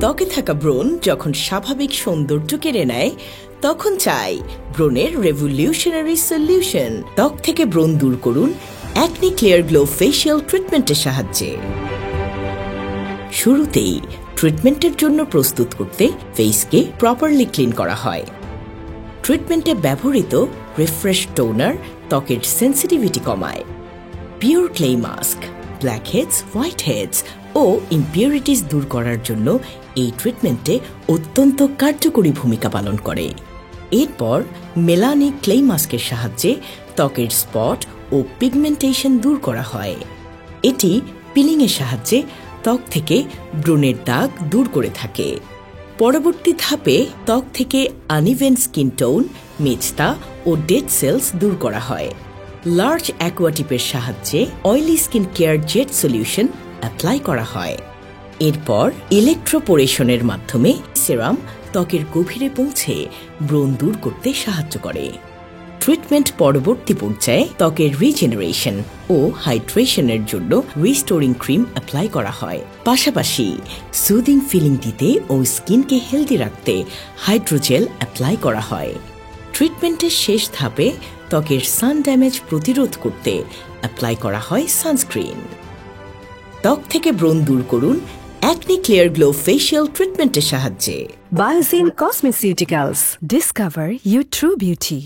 ত্বকে থাকা ব্রণ যখন স্বাভাবিক সৌন্দর্য কেড়ে নেয় তখন চাই ব্রণের রেভলিউশনারি সলিউশন। ত্বক থেকে ব্রণ দূর করুন অ্যাকনি ক্লিয়ার গ্লো ফেশিয়াল ট্রিটমেন্টের সাহায্যে। শুরুতেই ট্রিটমেন্টের জন্য প্রস্তুত করতে ফেসকে প্রপারলি ক্লিন করা হয়। ট্রিটমেন্টে ব্যবহৃত রিফ্রেশ টোনার ত্বকের সেন্সিটিভিটি কমায়। Pure clay mask blackheads, whiteheads ও ইম্পিউরিটিস দূর করার জন্য এই ট্রিটমেন্টে অত্যন্ত কার্যকরী ভূমিকা পালন করে। এরপর মেলানি ক্লে মাস্কের সাহায্যে ত্বকের স্পট ও পিগমেন্টেশন দূর করা হয়। এটি পিলিংয়ের সাহায্যে ত্বক থেকে ব্রণের দাগ দূর করে থাকে। পরবর্তী ধাপে ত্বক থেকে আনইভেন স্কিন টোন, মেচতা ও ডেড সেলস দূর করা হয়। লার্জ অ্যাকোয়াটিপের সাহায্যে oily skin care jet solution apply করা হয়। এরপর ইলেকট্রোপোরেশনের মাধ্যমে সেরাম ত্বকের গভীরে পৌঁছে ব্রণ দূর করতে সাহায্য করে। ট্রিটমেন্ট পরবর্তী পর্যায়ে ত্বকের রিজেনারেশন ও হাইড্রেশনের জন্য রিস্টোরিং ক্রিম অ্যাপ্লাই করা হয়। পাশাপাশি সুদিং ফিলিং দিতে ও স্কিনকে হেলদি রাখতে হাইড্রোজেল অ্যাপ্লাই করা হয়। ট্রিটমেন্টের শেষ ধাপে ত্বকের সান ড্যামেজ প্রতিরোধ করতে অ্যাপ্লাই করা হয় সানস্ক্রিন। ত্বক থেকে ব্রণ দূর করুন অ্যাকনি ক্লিয়ার গ্লো ফেশিয়াল ট্রিটমেন্টের সাহায্যে। Biosyn Cosmeceuticals. Discover your true beauty.